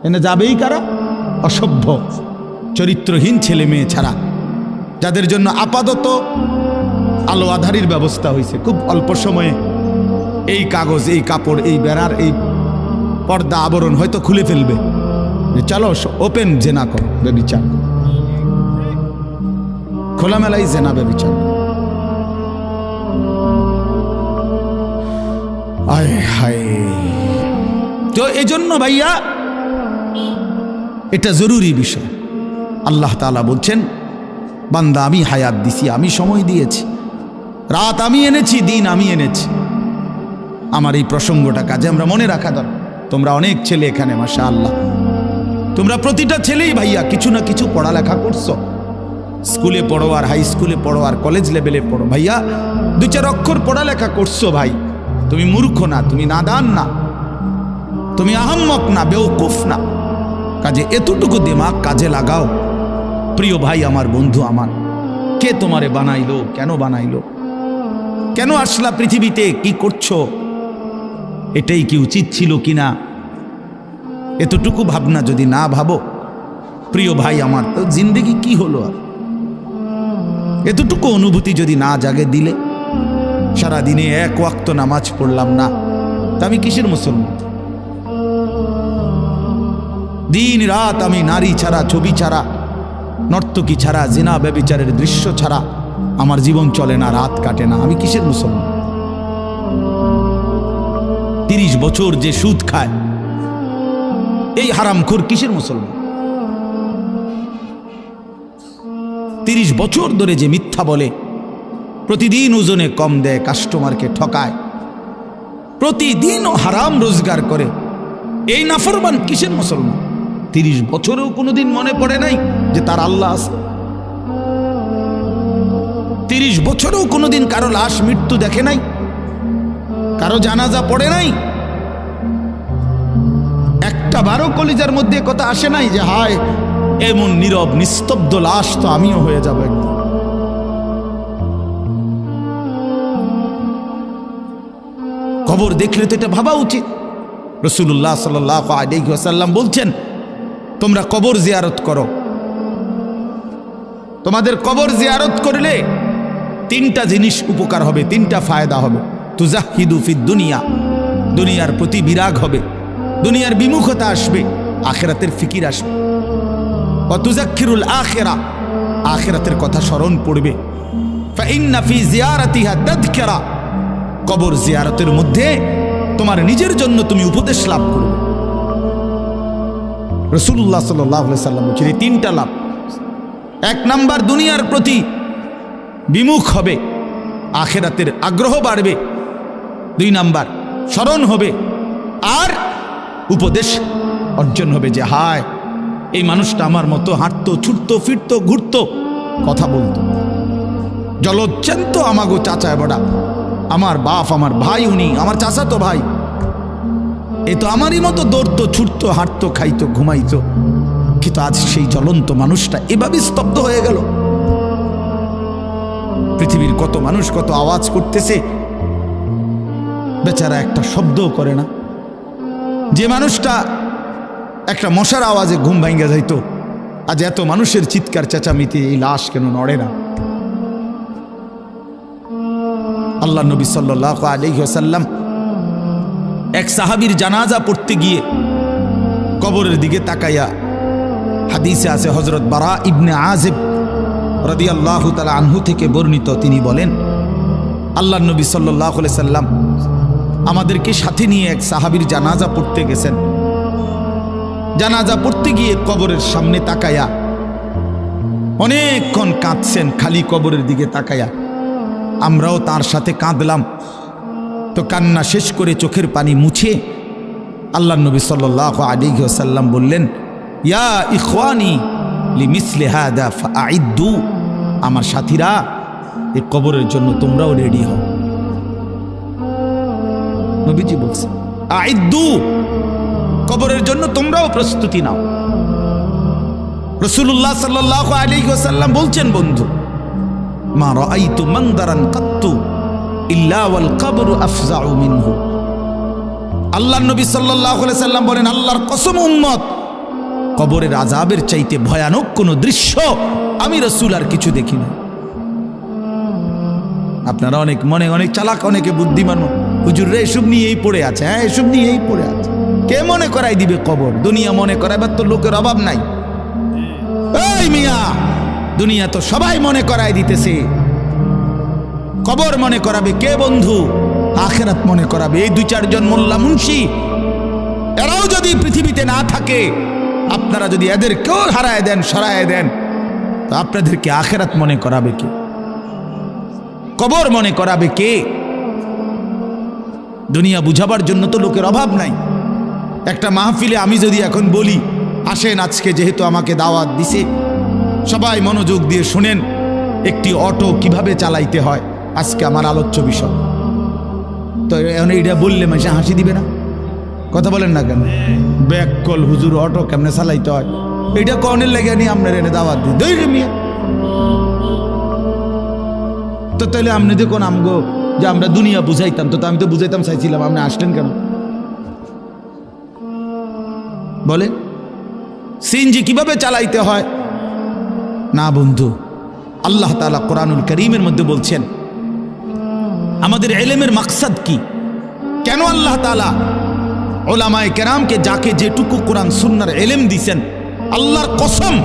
এনে যাবেই কারা? অসভ্য চরিত্রহীন ছেলে মেয়ে ছাড়া, যাদের জন্য আপাতত আলো আধারির ব্যবস্থা হয়েছে। খুব অল্প সময়ে এই কাগজ, এই কাপড়, এই বেড়ার এই পর্দা আবরণ হয়তো খুলে ফেলবে, যে চলো ওপেন জেনা করো, বেবিচার, খোলামেলাই জেনা বেবিচার। আয় হায়, তো এই জন্য ভাইয়া এটা জরুরি বিষয়। আল্লাহ তাআলা বলছেন, বান্দা আমি হায়াত দিছি, আমি সময় দিয়েছি, রাত আমি এনেছি, দিন আমি এনেছি। আমার এই প্রসঙ্গটা কাজে আমরা মনে রাখা দরকার। তোমরা অনেক ছেলে এখানে, মাশাআল্লাহ, তোমরা প্রতিটা ছেলেই ভাইয়া কিছু না কিছু পড়ালেখা করছো। স্কুলে পড়ো, আর হাই স্কুলে পড়ো, আর কলেজ লেভেলে পড়ো। ভাইয়া 2-4 অক্ষর পড়ালেখা করছো ভাই, তুমি মূর্খ না, তুমি নাদান না, তুমি আহম্মক না, বেওকুফ না। কাজে এতটুকু দিমাগ কাজে লাগাও। প্রিয় ভাই আমার, বন্ধু আমার, কে তোমারে বানাইলো, কেন বানাইলো, কেন আসলা পৃথিবীতে, কি করছো, এটাই কি উচিত ছিল কিনা, এতটুকু ভাবনা যদি না ভাবো, প্রিয় ভাই আমার, তো জিন্দেগি কি হলো? আর এতটুকু অনুভূতি যদি না জাগে দিলে, সারাদিনে 1 ওয়াক্ত নামাজ পড়লাম না, তা আমি কিসের মুসলমান? দিন রাত আমি নারী ছাড়া, ছবি ছাড়া, নর্তকী ছাড়া, জিনা ব্যভিচারের দৃশ্য ছাড়া আমার জীবন চলে না, রাত কাটে না, আমি কিসের মুসলমান? 30 বছর যে সুদ খায়, এই হারামখোর কিসের মুসলমান? 30 বছর ধরে যে মিথ্যা বলে, প্রতিদিন ওজনে কম দেয়, কাস্টমারকে ঠকায়, প্রতিদিনও হারাম রোজগার করে, এই নাফরমান কিসের মুসলমান? 30 বছরেও কোনোদিন মনে পড়ে নাই যে তার আল্লাহ আছে? 30 বছরেও কোনোদিন কারো লাশ মৃত্যু দেখে নাই, কারো জানাজা পড়ে নাই, একটা বারো কলিজার মধ্যে কথা আসে নাই যে হায় এমন নীরব নিস্তব্ধ লাশ তো আমিও হয়ে যাব একদিন। কবর দেখলে তো এটা ভাবা উচিত। রাসূলুল্লাহ সাল্লাল্লাহু আলাইহি ওয়াসাল্লাম বলছেন, তোমরা কবর জিয়ারত করো। তোমাদের কবর জিয়ারত করলে 3টা জিনিস উপকার হবে, 3টা ফায়দা হবে। তুজাহিদু ফিদ দুনিয়া, দুনিয়ার প্রতি বিরাগ হবে, দুনিয়ার বিমুখতা আসবে, আখিরাতের ফিকির আসবে। ওয়া তুযাক্কিরুল আখিরা, আখিরাতের কথা স্মরণ পড়বে। ফা ইন্না ফি জিয়ারাতিহা তাযকিরা, কবর জিয়ারতের মধ্যে তোমার নিজের জন্য তুমি উপদেশ লাভ করবে। রাসূলুল্লাহ সাল্লাল্লাহু আলাইহি ওয়াসাল্লাম বলেছেন 3টা লাভ। 1 নাম্বার, দুনিয়ার প্রতি বিমুখ হবে, আখিরাতের আগ্রহ বাড়বে। 2 নাম্বার, স্মরণ হবে, আর উপদেশ অর্জন হবে যে হায় এই মানুষটা আমার মতো হাঁটতো, ছুটতো, ফিরতো, ঘুরতো, কথা বলতো, জলজ্জান্ত আমাগো চাচা বড়া, আমার বাপ, আমার ভাই, উনি আমার চাচাতো ভাই, এ তো আমারই মতো দৌড়তো, ছুটতো, হাঁটতো, খাইতো, ঘুমাইতো, কিন্তু আজ সেই জ্বলন্ত মানুষটা এভাবে স্তব্ধ হয়ে গেল। পৃথিবীর কত মানুষ কত আওয়াজ করতেছে, বেচারা একটা শব্দও করে না। যে মানুষটা একটা মশার আওয়াজে ঘুম ভাঙ্গা যাইতো, আজ এত মানুষের চিৎকার চেঁচামেচি, এই লাশ কেন নড়ে না? আল্লাহ নবী সাল্লাল্লাহু আলাইহি ওয়াসাল্লাম এক সাহাবীর জানাজা পড়তে গিয়ে কবরের দিকে তাকাইয়া, হাদিসে আছে হযরত বারা ইবনে আযিব রাদিয়াল্লাহু তাআলা আনহু থেকে বর্ণিত, তিনি বলেন আল্লাহ নবী সাল্লাল্লাহু আলাইহি সাল্লাম আমাদেরকে সাথে নিয়ে এক সাহাবীর জানাজা পড়তে গেছেন। জানাজা পড়তে গিয়ে কবরের সামনে তাকায়া অনেকক্ষণ কাঁদছেন, খালি কবরের দিকে তাকায়া। আমরাও তার সাথে কাঁদলাম। তো কান্না শেষ করে চোখের পানি মুছে আল্লাহ নবী সাল্লাল্লাহু আলাইহি ওয়াসাল্লাম বললেন, ইয়া ইখওয়ানি লিমিসলি হাদা ফাআইদ্দু, আমার সাথীরা এই কবরের জন্য তোমরাও রেডি হও। নবীজি বলছেন আইদ্দু, কবরের জন্য তোমরাও প্রস্তুতি নাও। রাসূলুল্লাহ সাল্লাল্লাহু আলাইহি ওয়াসাল্লাম বলছেন, বন্ধু, মা রাআইতু মানদারান কাত্তু ইল্লা ওয়াল কবরু আফজাউ মিনহু। আল্লাহর নবী সাল্লাল্লাহু আলাইহি সাল্লাম বলেন, আল্লাহর কসম উম্মত, কবরের আযাবের চাইতে ভয়ানক কোনো দৃশ্য আমি রাসূল আর কিছু দেখি না। আপনারা অনেক চালাক, অনেকে বুদ্ধিমান হুজুররা এসব নিয়েই পড়ে আছে। হ্যাঁ, এসব নিয়েই পড়ে আছে। কে মনে করাই দিবে কবর? দুনিয়া মনে করাইবার তো লোকের অভাব নাই। এই মিয়া, দুনিয়া তো সবাই মনে করাই দিতেছে। কবর মনে করাবে কে বন্ধু? আখিরাত মনে করাবে এই 2-4 জন মোল্লা মুন্সি। এরাও যদি পৃথিবীতে না থাকে, আপনারা যদি এদেরকেও হারায় দেন, সরায় দেন, তো আপনাদেরকে আখিরাত মনে করাবে কে? কবর মনে করাবে কে? দুনিয়া বুঝাবার জন্য তো লোকের অভাব নাই। একটা মাহফিলে আমি যদি এখন বলি, আসেন আজকে যেহেতু আমাকে দাওয়াত দিছে, সবাই মনোযোগ দিয়ে শুনেন একটি অটো কিভাবে চালাইতে হয়, আজকে আমার আলোচ্য বিষয়। তো এখন এইটা বললে মানুষ হাসি দিবে না? কথা বলেন না কেন? ব্যাক কল হুজুর, অটো কেমনে চালাইতে হয় এইটা কনের লেগে নিয়ে আপনার এনে দাওয়াত দিই দই মিয়া। তো তাহলে আপনি দেখুন আমগো যে আমরা দুনিয়া বুঝাইতাম, তো আমি তো বুঝাইতাম চাইছিলাম, আপনি আসলেন কেন বলেন? সিএনজি কিভাবে চালাইতে হয় না বন্ধু, আল্লাহ তাআলা কোরআনুল কারীমের মধ্যে বলছেন আমাদের ইলমের মাকসাদ কি, কেন আল্লাহ তাআলা উলামায়ে কেরামকে যাকে যেটুকু কোরআন সুন্নাহর ইলম দিয়েছেন, আল্লাহর কসম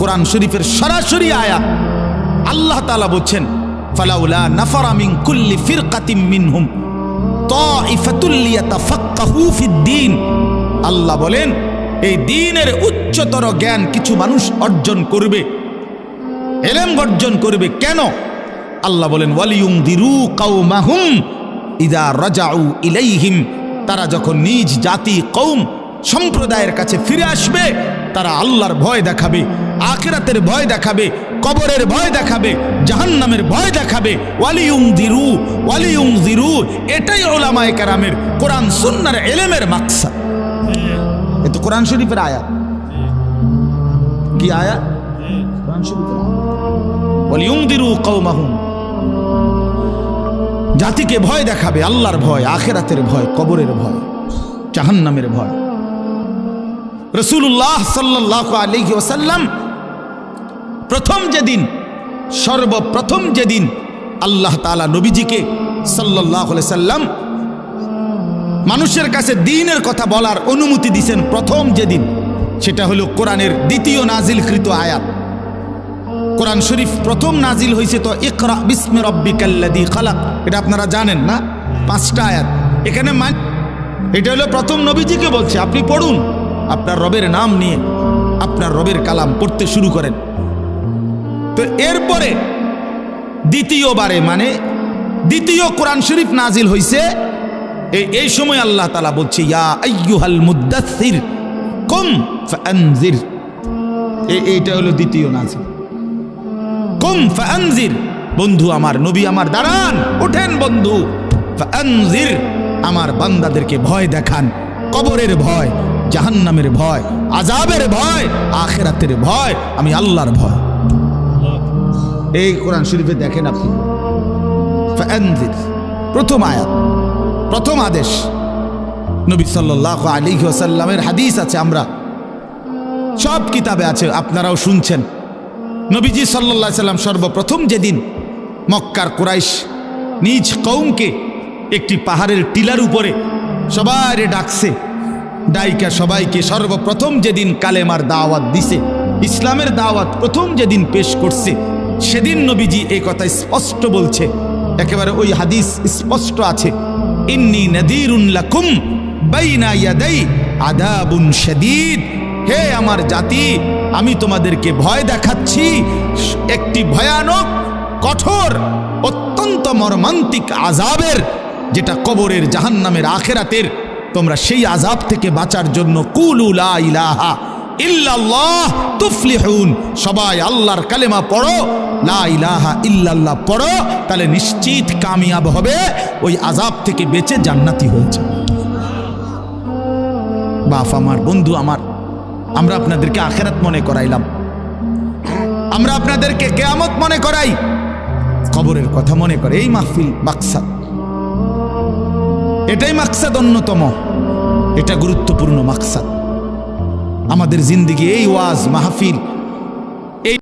কোরআন শরীফের সরাসরি আয়াত আল্লাহ তাআলা বলছেন ফালাউলা নাফারা মিন কুল্লি ফিরকাতিম মিনহুম তাইফাতুল লিয়াতাফাক্কাহু ফিদ্দীন। আল্লাহ বলেন এই দ্বীনের উচ্চতর জ্ঞান কিছু মানুষ অর্জন করবে, ইলম অর্জন করবে। কেন? আল্লাহ বলেন ওয়ালিয়ুনদিরু কওমাহুম ইযা রাজাউ ইলাইহিম, তারা যখন নিজ জাতি কওম সম্প্রদায়ের কাছে ফিরে আসবে, তারা আল্লাহর ভয় দেখাবে, আখিরাতের ভয় দেখাবে, কবরের ভয় দেখাবে, জাহান্নামের ভয় দেখাবে। ওয়ালিয়ুনদিরু, এটাই উলামায়ে কেরামের কোরআন সুন্নাহর ইলমের মাকসাদ। এ তো কোরআন শরীফের আয়াত। কি আয়াত? কোরআন শরীফের আয়াত। ওয়ালিয়ুনদিরু কওমাহুম, জাতিকে ভয় দেখাবে, আল্লাহর ভয়, আখিরাতের ভয়, কবরের ভয়, জাহান্নামের ভয়। রাসূলুল্লাহ সাল্লাল্লাহু আলাইহি ওয়াসাল্লাম সর্বপ্রথম যেদিন আল্লাহ তাআলা নবীজিকে সাল্লাল্লাহু আলাইহি সাল্লাম মানুষের কাছে দ্বীনের কথা বলার অনুমতি দিয়েছেন, প্রথম যেদিন, সেটা হলো কোরআনের দ্বিতীয় নাজিলকৃত আয়াত। কোরআন শরীফ প্রথম নাজিল হয়েছে তো ইকরা বিসমি রাব্বিকাল্লাযী খালাক, এটা আপনারা জানেন না? 5টা আয়াত এখানে। এটা হলো প্রথম নবীজিকে বলছে আপনি পড়ুন, আপনার রবের নাম নিয়ে আপনার রবের কালাম পড়তে শুরু করেন। তো এরপরে দ্বিতীয়বারে, মানে দ্বিতীয় কোরআন শরীফ নাজিল হয়েছে এই সময় আল্লাহ তাআলা বলছে ইয়া আইয়ুহাল মুদ্দাসসির কুম ফাআনজির। এইটা হলো দ্বিতীয় নাজিল। কুম ফাআনজির, বন্ধু আমার, নবী আমার, দাঁড়ান, ওঠেন বন্ধু, ফাআনজির, আমার বান্দাদেরকে ভয় দেখান, কবরের ভয়, জাহান্নামের ভয়, আযাবের ভয়, আখিরাতের ভয়, আমি আল্লাহর ভয়। এই কোরআন শরীফে দেখেন আপনি, ফাআনজির প্রথম আয়াত, প্রথম আদেশ। নবী সাল্লাল্লাহু আলাইহি ওয়াসাল্লামের হাদিস আছে, আমরা সব কিতাবে আছে, আপনারাও শুনছেন। নবীজি সাল্লাল্লাহু আলাইহি সাল্লাম সর্বপ্রথম যেদিন মক্কার কুরাইশ নিজ কওমকে একটি পাহাড়ের টিলার উপরে সবাইরে ডাকছে, ডাইকা সবাইকে সর্বপ্রথম যেদিন কালেমার দাওয়াত দিছে, ইসলামের দাওয়াত প্রথম যেদিন পেশ করছে, সেদিন নবীজি এই কথা স্পষ্ট বলছে, একেবারে ওই হাদিস স্পষ্ট আছে, ইন্নী নাযীরুন লাকুম বাইনা ইয়াদাই আযাবুন শাদীদ। হে আমার জাতি, আমি তোমাদেরকে ভয় দেখাচ্ছি একটি ভয়ানক, কঠোর, অত্যন্ত মর্মান্তিক আযাবের, যেটা কবরের, জাহান্নামের, আখিরাতের। তোমরা সেই আযাব থেকে বাঁচার জন্য কুলু লা ইলাহা ইল্লাল্লাহ তুফলিহুন, সবাই আল্লাহর কালেমা পড়ো, লা ইলাহা ইল্লাল্লাহ পড়ো, তাহলে নিশ্চিত কামিয়াব হবে, ওই আযাব থেকে বেঁচে জান্নাতি হয়েছে। বাপ আমার, বন্ধু আমার, আমরা আপনাদেরকে আখিরাত মনে করাইলাম, আমরা আপনাদেরকে কিয়ামত মনে করাই, কবরের কথা মনে করে। এই মাহফিল মাকসাদ, এটাই মাকসাদ অন্যতম, এটা গুরুত্বপূর্ণ মাকসাদ। আমাদের জিন্দিগি এই ওয়াজ মাহফিল